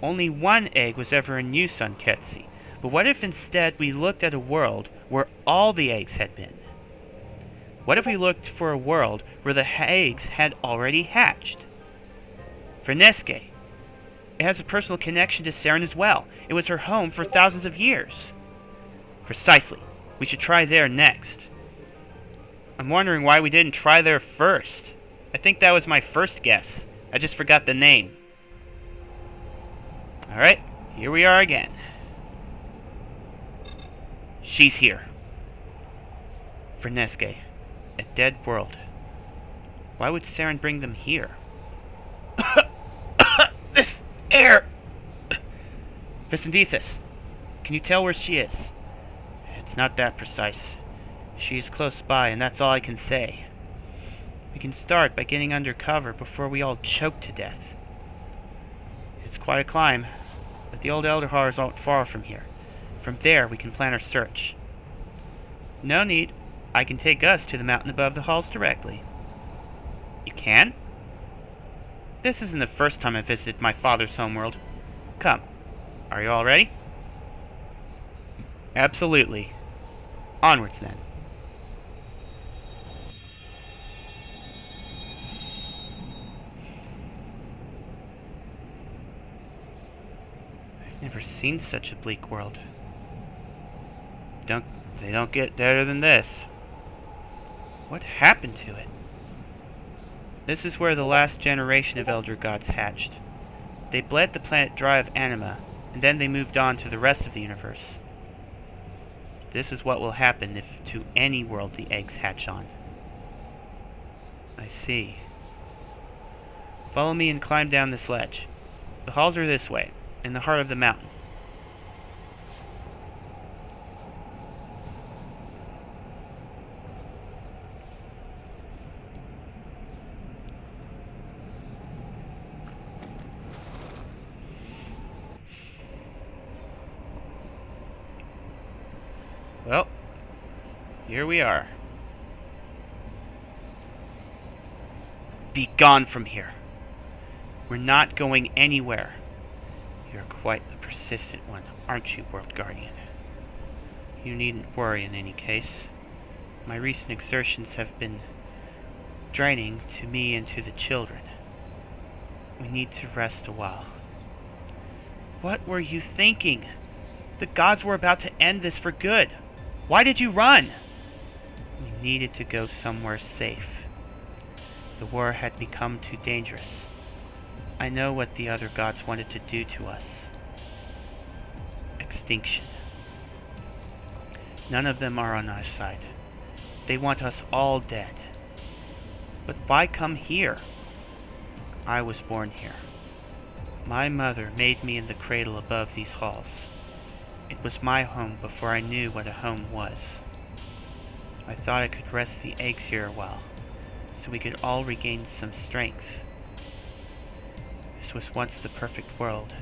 only one egg was ever in use on Ketsi. But what if instead we looked at a world where all the eggs had been? What if we looked for a world where the eggs had already hatched? For Neske, it has a personal connection to Saren as well. It was her home for thousands of years. Precisely. We should try there next. I'm wondering why we didn't try there first. I think that was my first guess. I just forgot the name. Alright, here we are again. She's here. For Neske, a dead world. Why would Saren bring them here? This air! Vicendithus, can you tell where she is? It's not that precise. She is close by, and that's all I can say. We can start by getting under cover before we all choke to death. It's quite a climb, but the old Elder Halls aren't far from here. From there, we can plan our search. No need. I can take us to the mountain above the halls directly. You can? This isn't the first time I've visited my father's homeworld. Come. Are you all ready? Absolutely. Onwards, then. I've never seen such a bleak world. They don't get better than this. What happened to it? This is where the last generation of Elder Gods hatched. They bled the planet dry of anima, and then they moved on to the rest of the universe. This is what will happen if to any world the eggs hatch on. I see. Follow me and climb down this ledge. The halls are this way, in the heart of the mountain. Well, here we are. Be gone from here. We're not going anywhere. You're quite the persistent one, aren't you, World Guardian? You needn't worry in any case. My recent exertions have been draining to me and to the children. We need to rest a while. What were you thinking? The gods were about to end this for good. Why did you run? We needed to go somewhere safe. The war had become too dangerous. I know what the other gods wanted to do to us. Extinction. None of them are on our side. They want us all dead. But why come here? I was born here. My mother made me in the cradle above these halls. It was my home before I knew what a home was. I thought I could rest the eggs here a while, so we could all regain some strength. This was once the perfect world,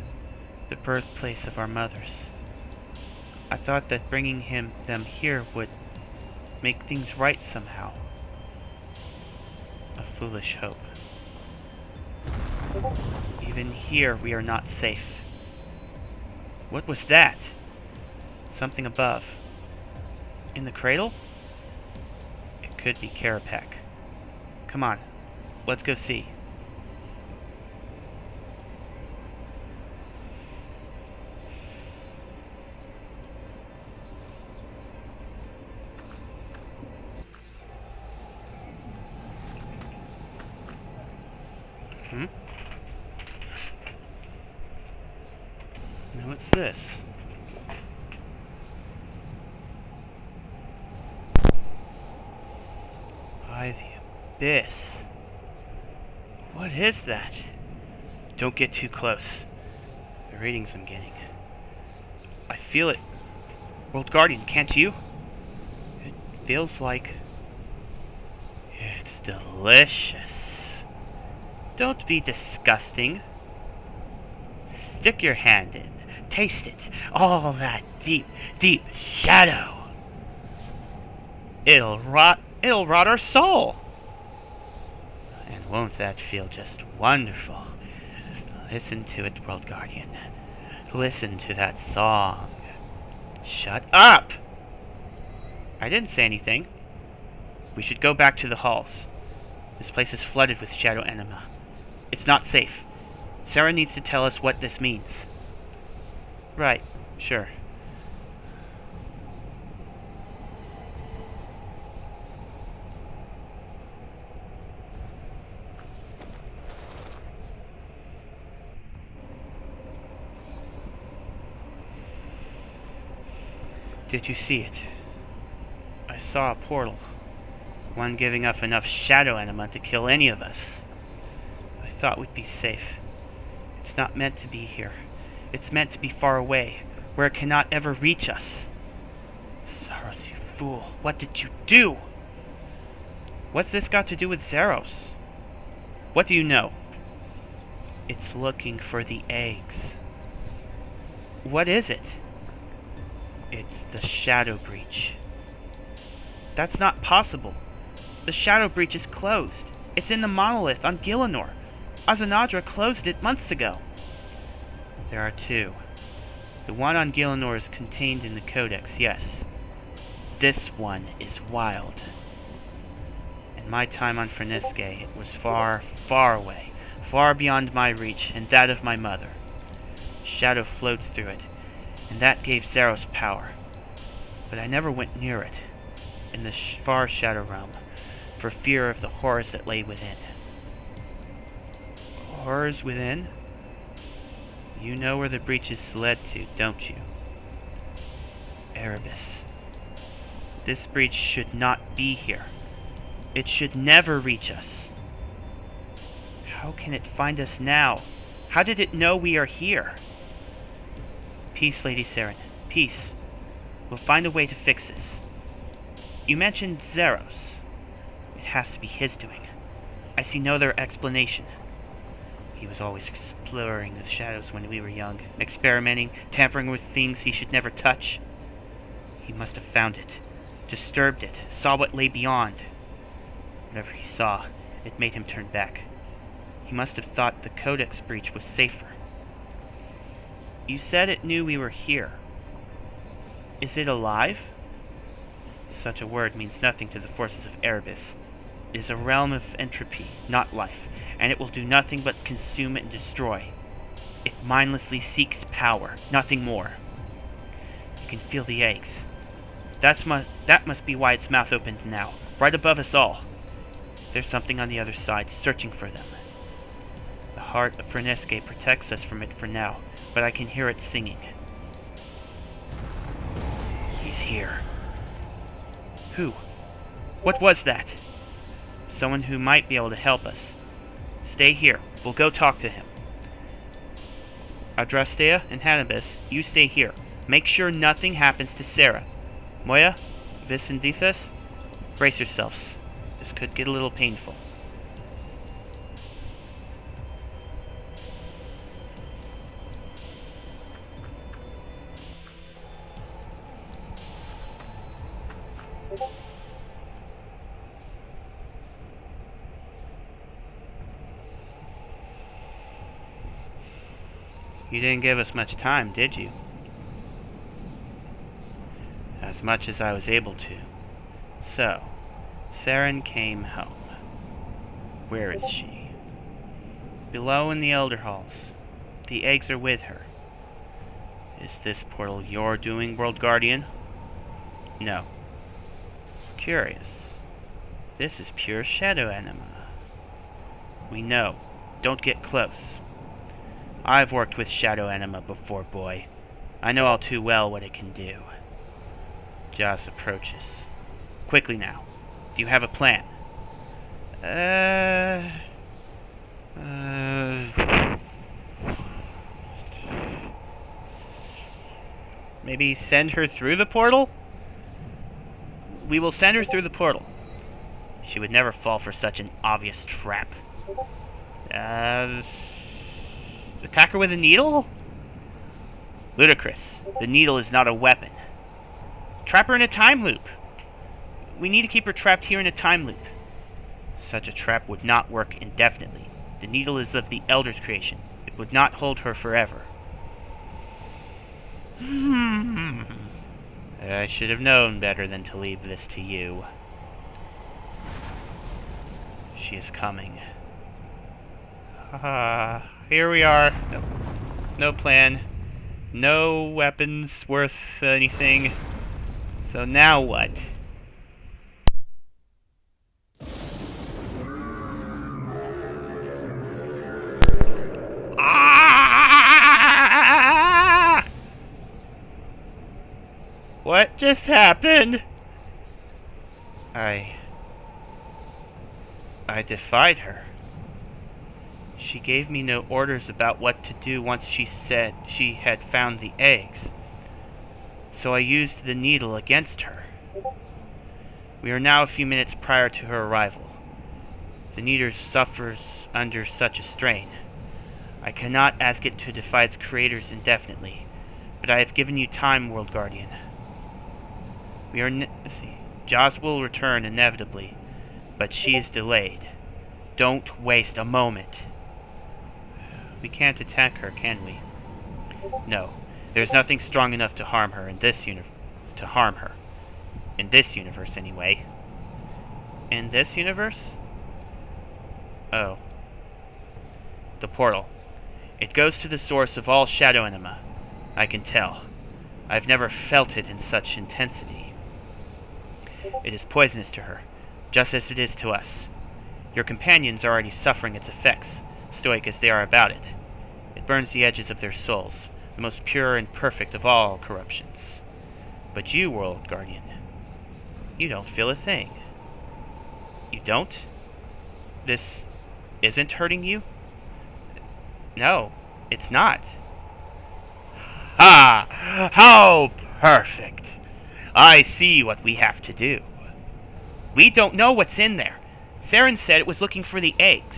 the birthplace of our mothers. I thought that bringing them here would make things right somehow. A foolish hope. Even here we are not safe. What was that? Something above. In the cradle? It could be Karapak. Come on, let's go see. Now what's this? By the abyss. What is that? Don't get too close. The readings I'm getting. I feel it. World Guardian, can't you? It feels like... It's delicious. Don't be disgusting. Stick your hand in. Taste it. All that deep, deep shadow. It'll rot our soul. And won't that feel just wonderful? Listen to it, World Guardian. Listen to that song. Shut up! I didn't say anything. We should go back to the halls. This place is flooded with shadow anima. It's not safe. Sarah needs to tell us what this means. Right, sure. Did you see it? I saw a portal. One giving up enough shadow anima to kill any of us. I thought we'd be safe. It's not meant to be here. It's meant to be far away, where it cannot ever reach us. Zaros, you fool. What did you do? What's this got to do with Zaros? What do you know? It's looking for the eggs. What is it? It's the Shadow Breach. That's not possible. The Shadow Breach is closed. It's in the monolith on Gielinor. Azanadra closed it months ago. There are two. The one on Gielinor is contained in the Codex, yes. This one is wild. In my time on Runescape, it was far, far away, far beyond my reach and that of my mother. Shadow flowed through it, and that gave Zaros power. But I never went near it, in the far Shadow Realm, for fear of the horrors that lay within. Horrors within? You know where the breach is led to, don't you? Erebus. This breach should not be here. It should never reach us. How can it find us now? How did it know we are here? Peace, Lady Saren. Peace. We'll find a way to fix this. You mentioned Zaros. It has to be his doing. I see no other explanation. He was always exploring the shadows when we were young, experimenting, tampering with things he should never touch. He must have found it, disturbed it, saw what lay beyond. Whatever he saw, it made him turn back. He must have thought the Codex breach was safer. You said it knew we were here. Is it alive? Such a word means nothing to the forces of Erebus. It is a realm of entropy, not life, and it will do nothing but consume and destroy. It mindlessly seeks power, nothing more. You can feel the eggs. That must be why its mouth opened now, right above us all. There's something on the other side, searching for them. The heart of Runescape protects us from it for now, but I can hear it singing. He's here. Who? What was that? Someone who might be able to help us. Stay here. We'll go talk to him. Adrastea and Hannibus, you stay here. Make sure nothing happens to Sarah. Moya, Vicendithus, brace yourselves. This could get a little painful. You didn't give us much time, did you? As much as I was able to. So, Saren came home. Where is she? Below in the Elder Halls. The eggs are with her. Is this portal your doing, World Guardian? No. Curious. This is pure shadow anima. We know. Don't get close. I've worked with shadow anima before, boy. I know all too well what it can do. Jas approaches. Quickly now. Do you have a plan? Maybe send her through the portal? We will send her through the portal. She would never fall for such an obvious trap. Attack her with a needle? Ludicrous. The needle is not a weapon. Trap her in a time loop. We need to keep her trapped here in a time loop. Such a trap would not work indefinitely. The needle is of the Elder's creation. If would not hold her forever. I should have known better than to leave this to you. She is coming. Here we are. No plan. No weapons worth anything. So now what? Ah! What just happened? I defied her. She gave me no orders about what to do once she said she had found the eggs. So I used the needle against her. We are now a few minutes prior to her arrival. The needle suffers under such a strain. I cannot ask it to defy its creators indefinitely, but I have given you time, World Guardian. We are let's see. Jaws will return inevitably, but she is delayed. Don't waste a moment. We can't attack her, can we? No. There's nothing strong enough to harm her in this universe. In this universe, anyway. In this universe? Oh. The portal. It goes to the source of all shadow anima. I can tell. I've never felt it in such intensity. It is poisonous to her, just as it is to us. Your companions are already suffering its effects, stoic as they are about it. It burns the edges of their souls, the most pure and perfect of all corruptions. But you, World Guardian, you don't feel a thing. You don't? This isn't hurting you? No, it's not. Ha! How perfect! I see what we have to do. We don't know what's in there. Saren said it was looking for the eggs.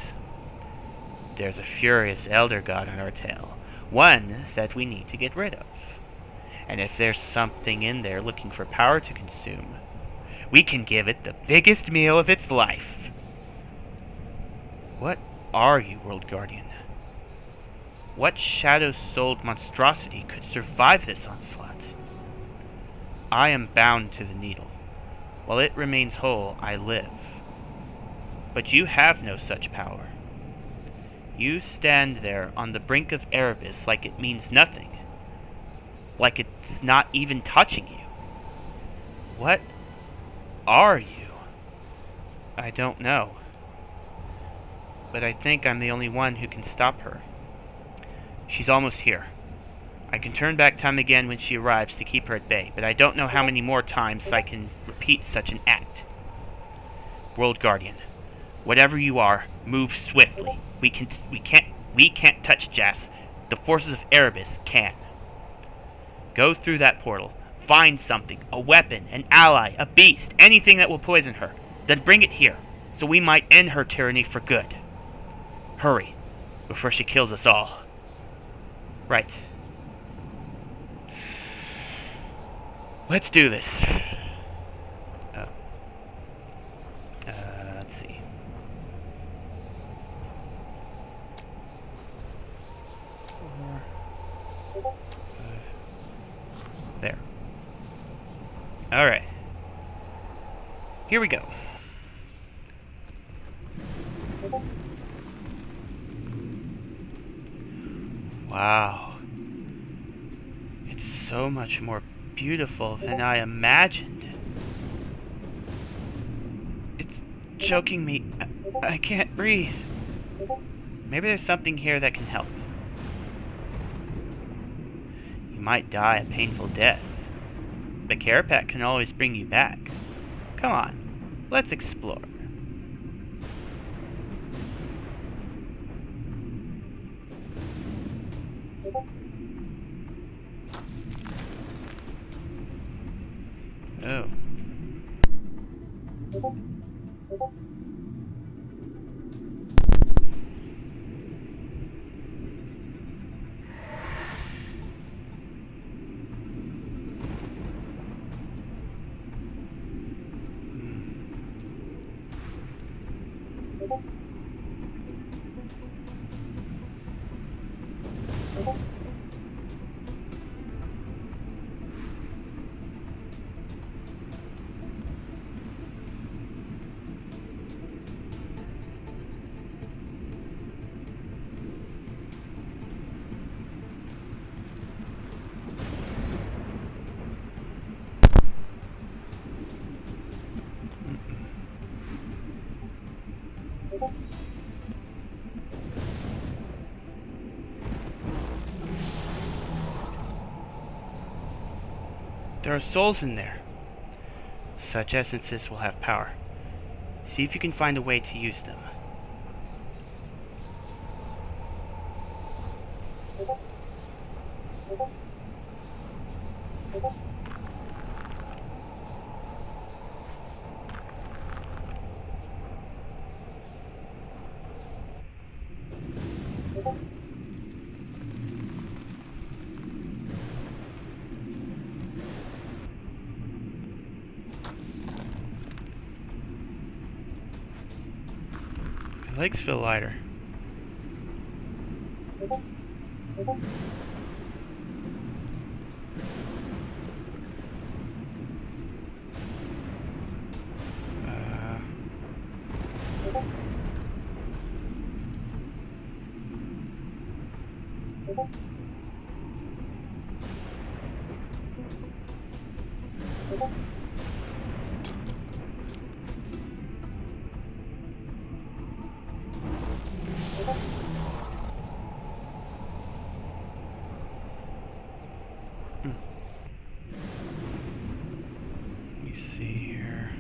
There's a furious elder god on our tail. One that we need to get rid of. And if there's something in there looking for power to consume, we can give it the biggest meal of its life. What are you, World Guardian? What shadow-souled monstrosity could survive this onslaught? I am bound to the needle. While it remains whole, I live. But you have no such power. You stand there on the brink of Erebus like it means nothing. Like it's not even touching you. What are you? I don't know. But I think I'm the only one who can stop her. She's almost here. I can turn back time again when she arrives to keep her at bay, but I don't know how many more times I can repeat such an act. World Guardian, whatever you are, move swiftly. We can't touch Jas. The forces of Erebus can. Go through that portal. Find something, a weapon, an ally, a beast, anything that will poison her. Then bring it here, so we might end her tyranny for good. Hurry, before she kills us all. Right. Let's do this. Oh. Let's see. 4, 5. There. Alright. Here we go. Wow. It's so much more beautiful than I imagined. It's choking me. I can't breathe. Maybe there's something here that can help. You might die a painful death, but Carapac can always bring you back. Come on, let's explore. Oh. There are souls in there. Such essences will have power. See if you can find a way to use them. My legs feel lighter. Let me see here.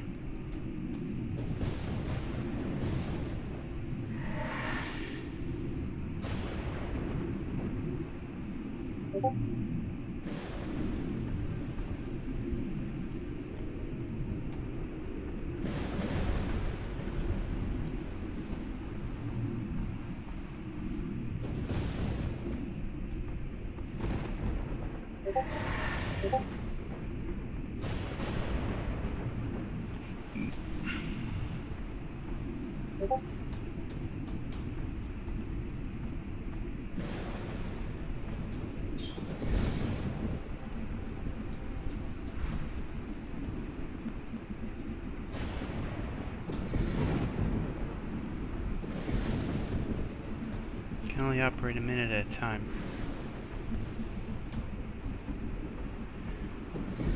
Can only operate a minute at a time.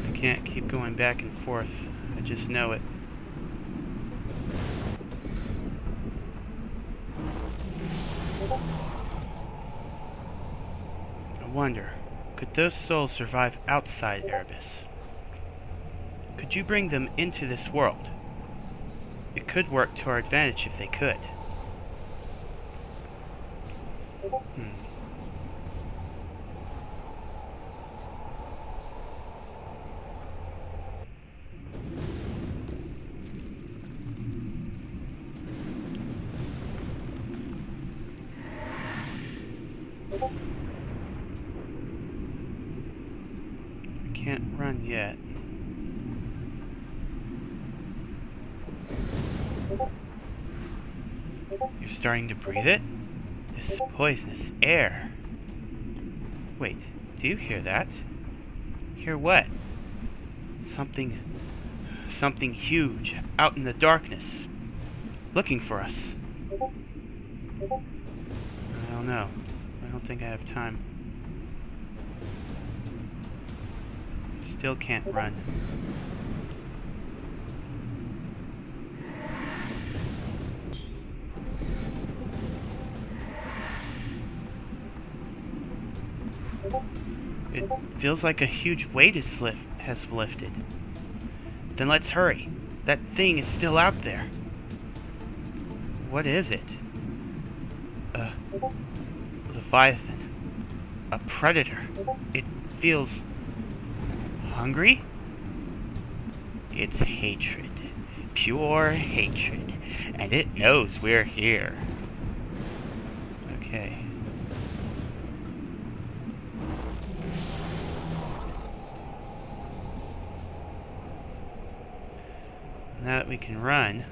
I can't keep going back and forth. I just know it. I wonder, could those souls survive outside Erebus? Could you bring them into this world? It could work to our advantage if they could. I can't run yet. You're starting to breathe it? This is poisonous air. Wait, do you hear that? Hear what? Something huge out in the darkness, looking for us. I don't know. I don't think I have time. Still can't run. It feels like a huge weight has lifted. Then let's hurry. That thing is still out there. What is it? A Leviathan. A predator. It feels hungry? It's hatred. Pure hatred. And it knows we're here. Okay. Now that we can run,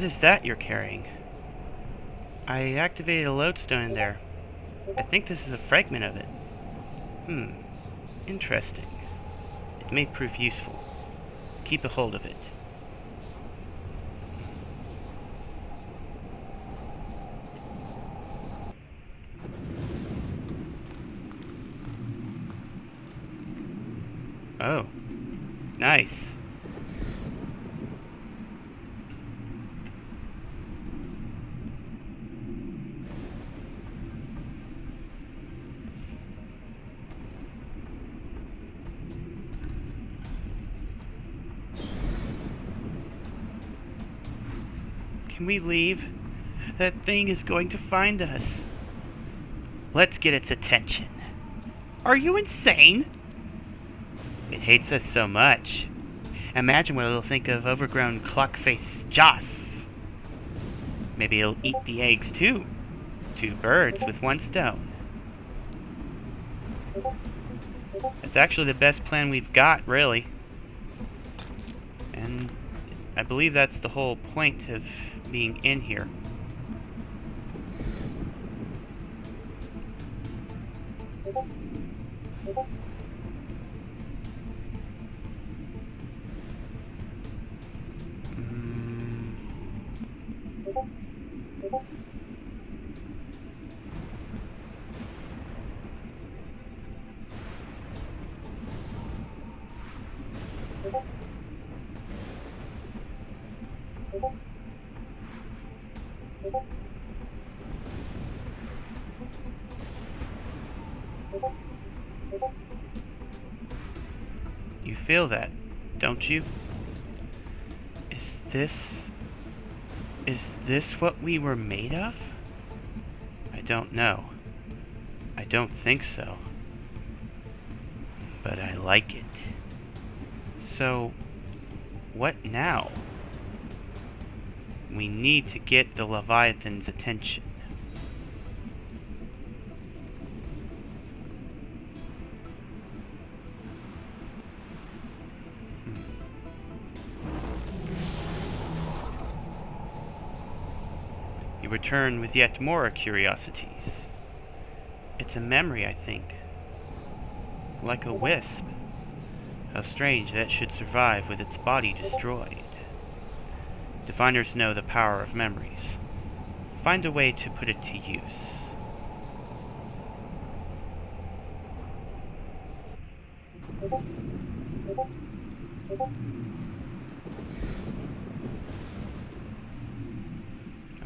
What is that you're carrying? I activated a lodestone in there. I think this is a fragment of it. Interesting. It may prove useful. Keep a hold of it. Oh, nice. Can we leave? That thing is going to find us. Let's get its attention. Are you insane? It hates us so much. Imagine what it'll think of overgrown clock-faced Joss. Maybe it'll eat the eggs too. 2 birds with 1 stone. That's actually the best plan we've got, really. And I believe that's the whole point of being in here. You feel that, don't you? Is this what we were made of? I don't know. I don't think so. But I like it. So, what now? We need to get the Leviathan's attention. You return with yet more curiosities. It's a memory, I think. Like a wisp. How strange that should survive with its body destroyed. Diviners know the power of memories. Find a way to put it to use.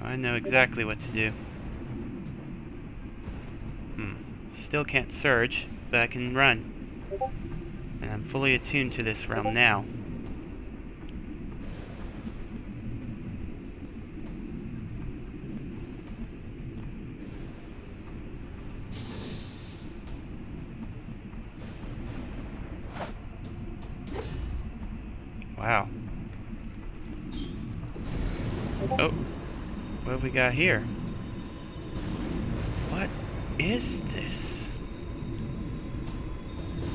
I know exactly what to do. Still can't surge, but I can run. And I'm fully attuned to this realm now. Wow. Oh, what have we got here? What is this?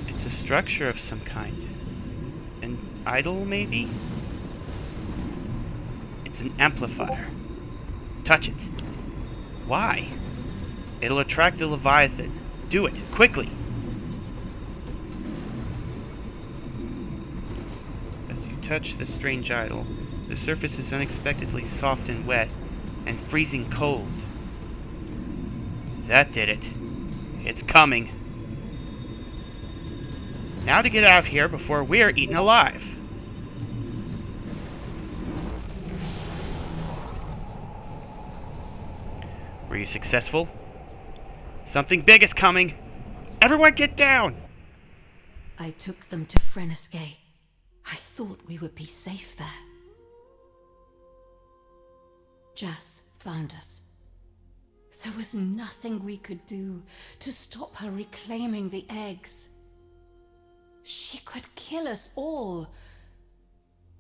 It's a structure of some kind. An idol, maybe? It's an amplifier. Touch it. Why? It'll attract the Leviathan. Do it, quickly! As you touch the strange idol, the surface is unexpectedly soft and wet, and freezing cold. That did it. It's coming. Now to get out of here before we're eaten alive. Were you successful? Something big is coming. Everyone get down! I took them to Runescape. I thought we would be safe there. Jas found us. There was nothing we could do to stop her reclaiming the eggs. She could kill us all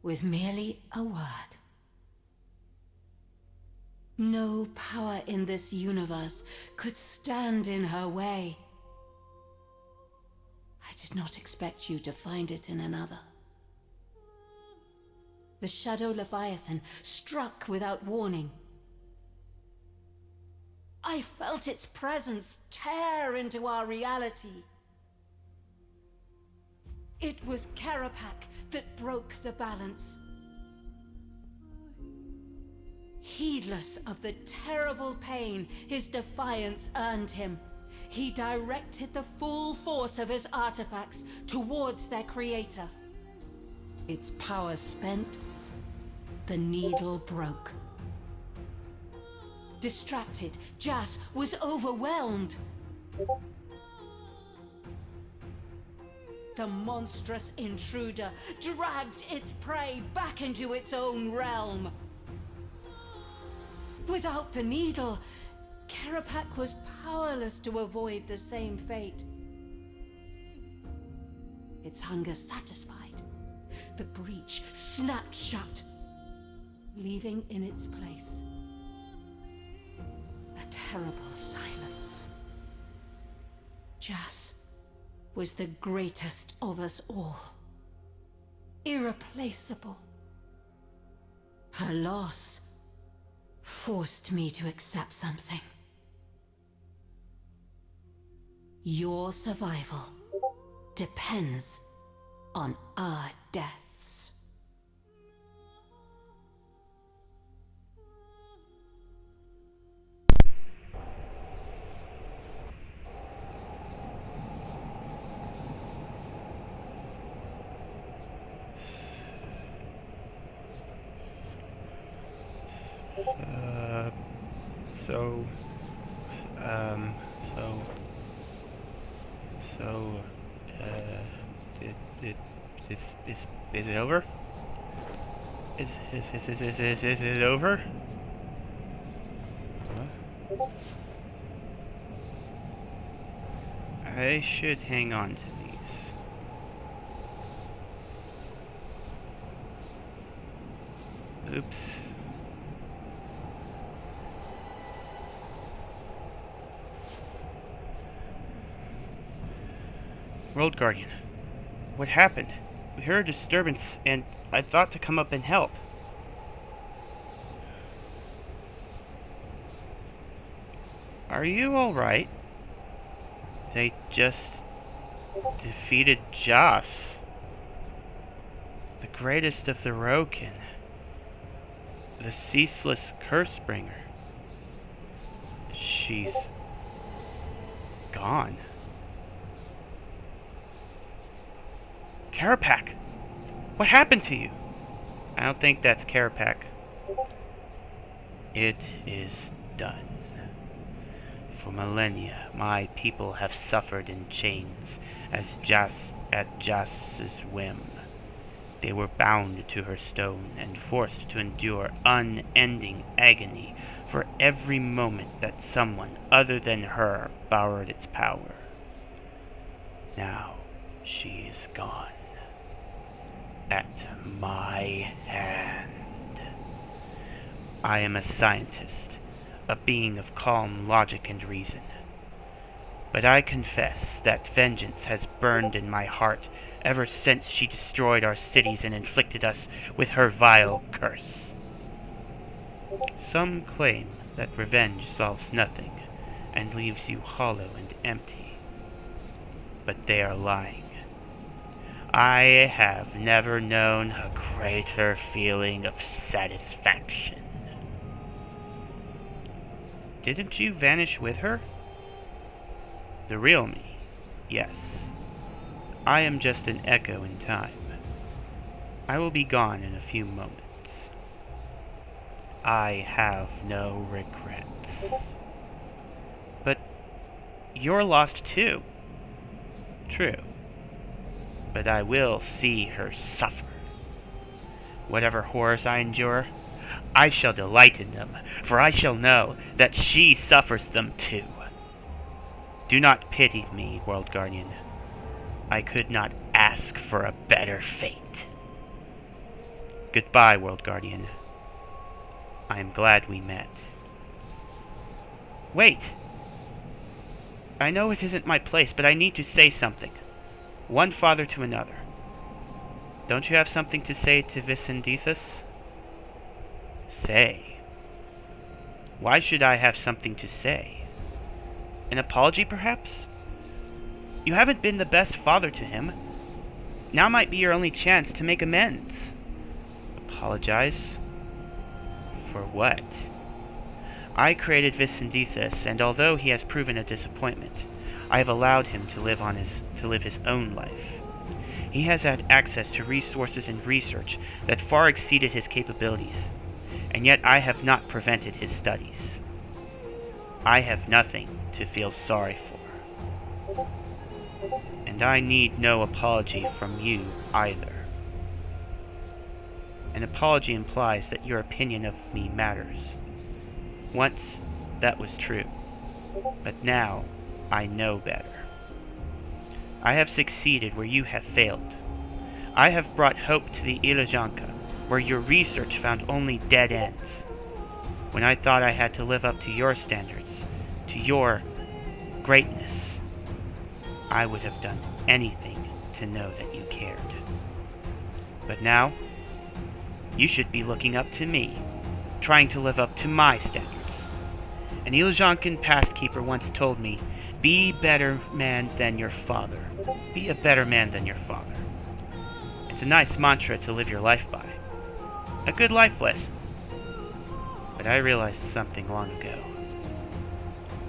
with merely a word. No power in this universe could stand in her way. I did not expect you to find it in another. The Shadow Leviathan struck without warning. I felt its presence tear into our reality. It was Karapak that broke the balance. Heedless of the terrible pain his defiance earned him, he directed the full force of his artifacts towards their creator. Its power spent, the needle broke. Distracted, Jas was overwhelmed. The monstrous intruder dragged its prey back into its own realm. Without the needle, Karapak was powerless to avoid the same fate. Its hunger satisfied, the breach snapped shut, leaving in its place a terrible silence. Jas was the greatest of us all. Irreplaceable. Her loss forced me to accept something. Your survival depends on our deaths. Is it over? Is it over? Huh? I should hang on to these. Oops. World Guardian, what happened? We heard a disturbance, and I thought to come up and help. Are you alright? They just defeated Jas, the greatest of the Rokin, the ceaseless curse-bringer. She's gone. Karapak! What happened to you? I don't think that's Karapak. It is done. For millennia, my people have suffered in chains at Jas's whim. They were bound to her stone and forced to endure unending agony for every moment that someone other than her borrowed its power. Now she is gone. At my hand. I am a scientist, a being of calm logic and reason. But I confess that vengeance has burned in my heart ever since she destroyed our cities and inflicted us with her vile curse. Some claim that revenge solves nothing and leaves you hollow and empty. But they are lying. I have never known a greater feeling of satisfaction. Didn't you vanish with her? The real me, yes. I am just an echo in time. I will be gone in a few moments. I have no regrets. But you're lost too. True. But I will see her suffer. Whatever horrors I endure, I shall delight in them, for I shall know that she suffers them too. Do not pity me, World Guardian. I could not ask for a better fate. Goodbye, World Guardian. I am glad we met. Wait! I know it isn't my place, but I need to say something. One father to another. Don't you have something to say to Vicendithus? Say? Why should I have something to say? An apology, perhaps? You haven't been the best father to him. Now might be your only chance to make amends. Apologize? For what? I created Vicendithus, and although he has proven a disappointment, I have allowed him to live his own life. He has had access to resources and research that far exceeded his capabilities, and yet I have not prevented his studies. I have nothing to feel sorry for. And I need no apology from you either. An apology implies that your opinion of me matters. Once, that was true. But now, I know better. I have succeeded where you have failed. I have brought hope to the Ilajanka, where your research found only dead ends. When I thought I had to live up to your standards, to your greatness, I would have done anything to know that you cared. But now, you should be looking up to me, trying to live up to my standards. An Ilajankan pastkeeper once told me, be better man than your father. Be a better man than your father. It's a nice mantra to live your life by. A good life lesson. But I realized something long ago.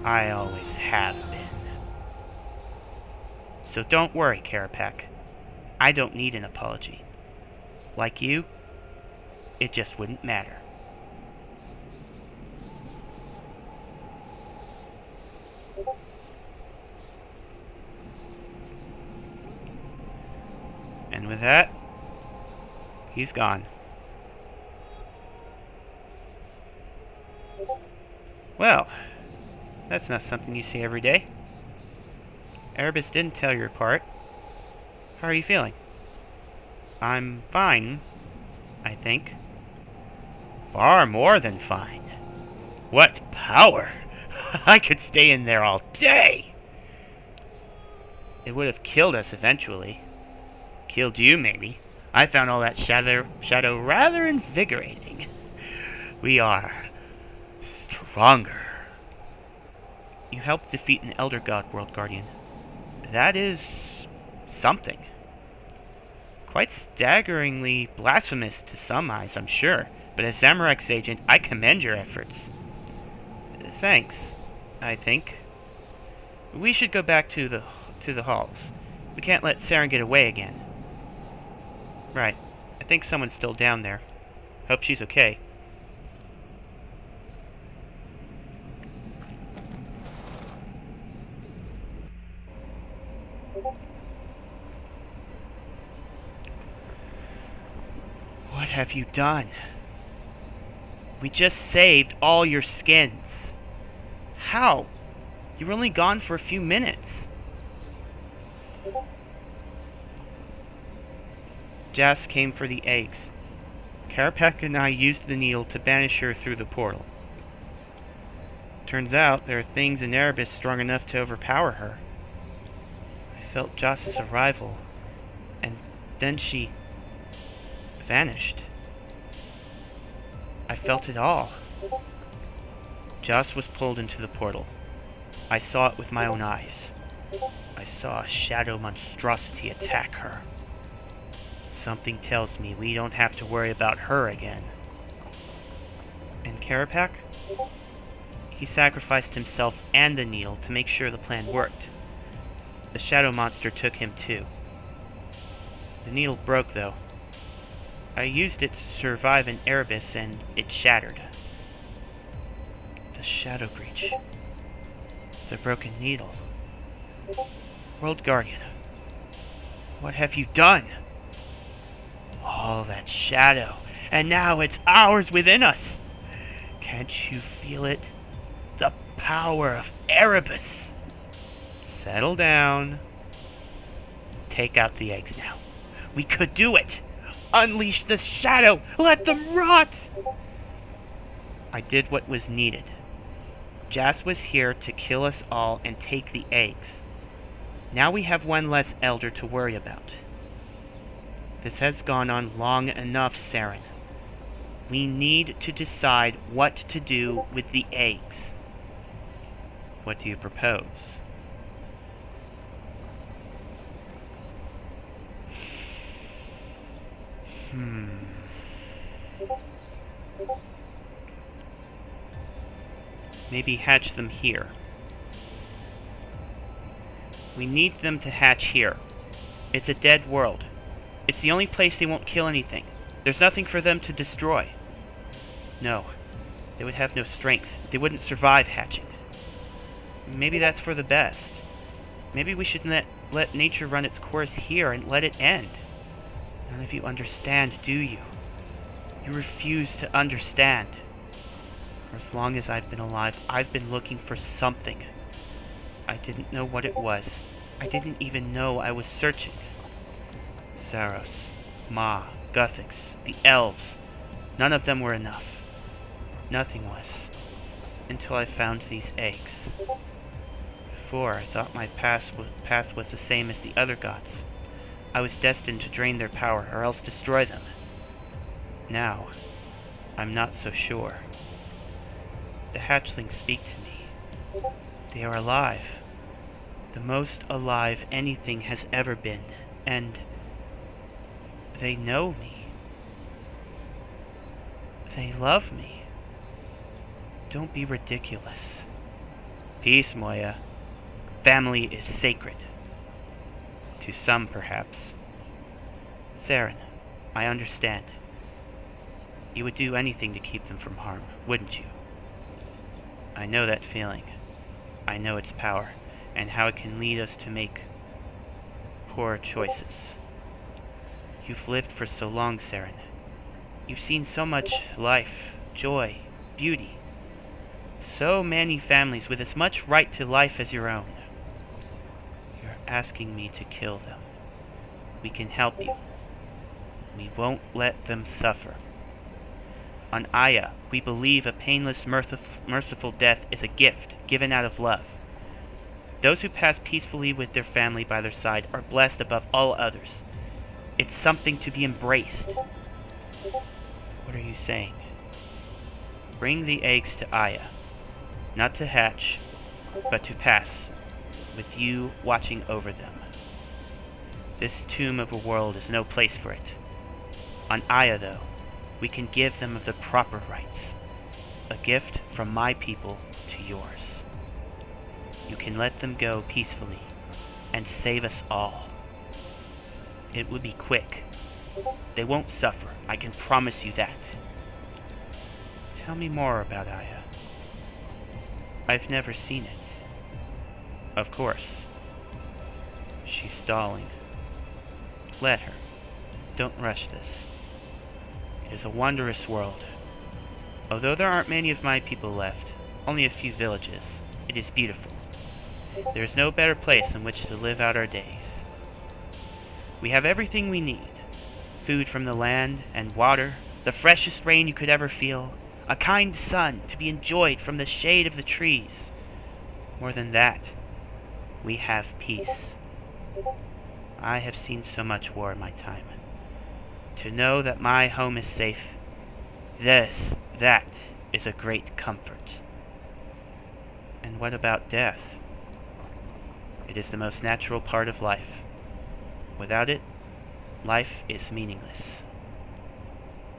I always have been. So don't worry, Karapak. I don't need an apology. Like you, it just wouldn't matter. And with that, he's gone. Well, that's not something you see every day. Erebus didn't tell you apart. How are you feeling? I'm fine, I think. Far more than fine. What power! I could stay in there all day! It would have killed us eventually. Killed you, maybe. I found all that shadow rather invigorating. We are stronger. You helped defeat an Elder God, World Guardian. That is something. Quite staggeringly blasphemous to some eyes, I'm sure, but as Zamorak's agent, I commend your efforts. Thanks, I think. We should go back to the halls. We can't let Saren get away again. Right. I think someone's still down there. Hope she's okay. What have you done? We just saved all your skins. How? You were only gone for a few minutes. Jas came for the eggs. Karapak and I used the needle to banish her through the portal. Turns out there are things in Erebus strong enough to overpower her. I felt Jas's arrival, and then she vanished. I felt it all. Jas was pulled into the portal. I saw it with my own eyes. I saw a shadow monstrosity attack her. Something tells me we don't have to worry about her again. And Karapak? He sacrificed himself and the needle to make sure the plan worked. The shadow monster took him too. The needle broke, though. I used it to survive in Erebus, and it shattered. The shadow breach. The broken needle. World Guardian, what have you done? All that shadow, and now it's ours within us. Can't you feel it? The power of Erebus. Settle down. Take out the eggs now. We could do it. Unleash the shadow. Let them rot. I did what was needed. Jas was here to kill us all and take the eggs. Now we have one less elder to worry about. This has gone on long enough, Saren. We need to decide what to do with the eggs. What do you propose? Maybe hatch them here. We need them to hatch here. It's a dead world. It's the only place they won't kill anything. There's nothing for them to destroy. No, they would have no strength. They wouldn't survive hatching. Maybe that's for the best. Maybe we should let nature run its course here and let it end. None of you understand, do you? You refuse to understand. For as long as I've been alive, I've been looking for something. I didn't know what it was. I didn't even know I was searching. Saros, Ma, Guthix, the elves, none of them were enough. Nothing was. Until I found these eggs. Before, I thought my path was the same as the other gods. I was destined to drain their power, or else destroy them. Now, I'm not so sure. The hatchlings speak to me. They are alive. The most alive anything has ever been. And they know me. They love me. Don't be ridiculous. Peace, Moya. Family is sacred. To some, perhaps. Saren, I understand. You would do anything to keep them from harm, wouldn't you? I know that feeling. I know its power, and how it can lead us to make poor choices. You've lived for so long, Saren. You've seen so much life, joy, beauty. So many families with as much right to life as your own. You're asking me to kill them. We can help you. We won't let them suffer. On Aya, we believe a painless, merciful death is a gift given out of love. Those who pass peacefully with their family by their side are blessed above all others. It's something to be embraced. What are you saying? Bring the eggs to Aya. Not to hatch, but to pass, with you watching over them. This tomb of a world is no place for it. On Aya, though, we can give them the proper rights. A gift from my people to yours. You can let them go peacefully and save us all. It would be quick. They won't suffer, I can promise you that. Tell me more about Aya. I've never seen it. Of course. She's stalling. Let her. Don't rush this. It is a wondrous world. Although there aren't many of my people left, only a few villages, it is beautiful. There is no better place in which to live out our days. We have everything we need. Food from the land and water, the freshest rain you could ever feel, a kind sun to be enjoyed from the shade of the trees. More than that, we have peace. I have seen so much war in my time. To know that my home is safe, that is a great comfort. And what about death? It is the most natural part of life. Without it, life is meaningless.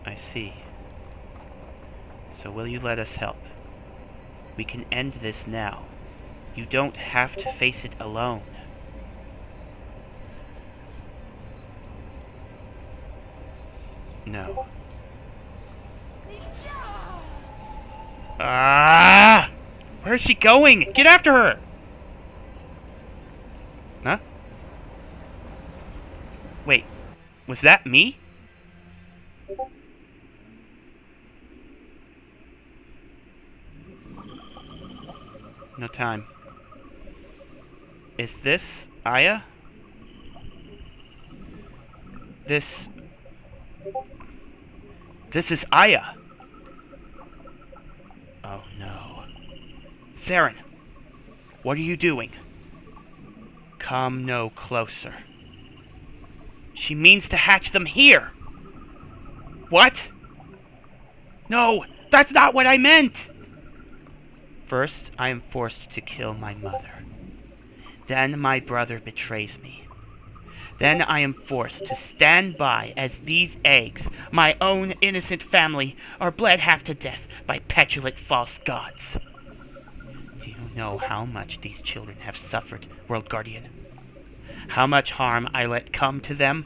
I see. So will you let us help? We can end this now. You don't have to face it alone. No. Ah! Where is she going? Get after her! Huh? Wait, was that me? No time. Is this Aya? This is Aya. Oh no. Saren, what are you doing? Come no closer. She means to hatch them here. What? No, that's not what I meant! First, I am forced to kill my mother. Then my brother betrays me. Then I am forced to stand by as these eggs, my own innocent family, are bled half to death by petulant false gods. Do you know how much these children have suffered, World Guardian? How much harm I let come to them?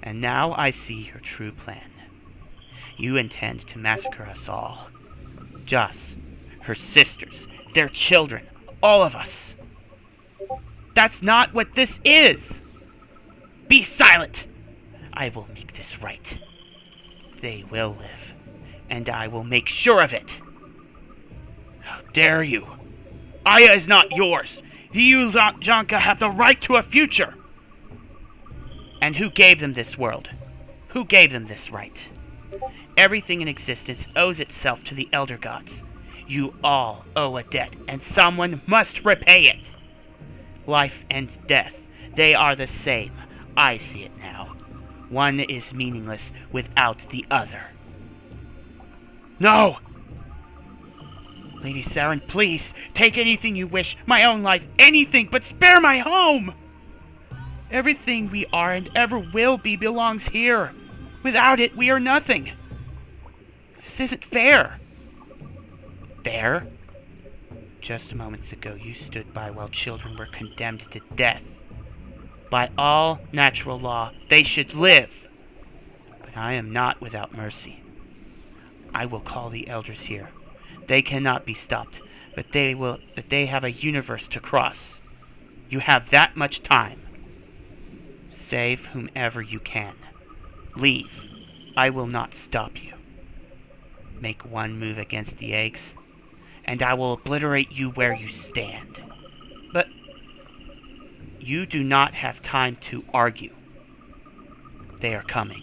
And now I see your true plan. You intend to massacre us all. Joss, her sisters, their children, all of us. That's not what this is! Be silent! I will make this right. They will live, and I will make sure of it. How dare you! Aya is not yours! You, Janka, have the right to a future! And who gave them this world? Who gave them this right? Everything in existence owes itself to the Elder Gods. You all owe a debt, and someone must repay it. Life and death, they are the same. I see it now. One is meaningless without the other. No! Lady Saren, please, take anything you wish, my own life, anything, but spare my home! Everything we are and ever will be belongs here. Without it, we are nothing. This isn't fair. Fair? Just moments ago, you stood by while children were condemned to death. By all natural law, they should live. But I am not without mercy. I will call the elders here. They cannot be stopped, but they have a universe to cross. You have that much time. Save whomever you can. Leave. I will not stop you. Make one move against the eggs, and I will obliterate you where you stand. But you do not have time to argue. They are coming.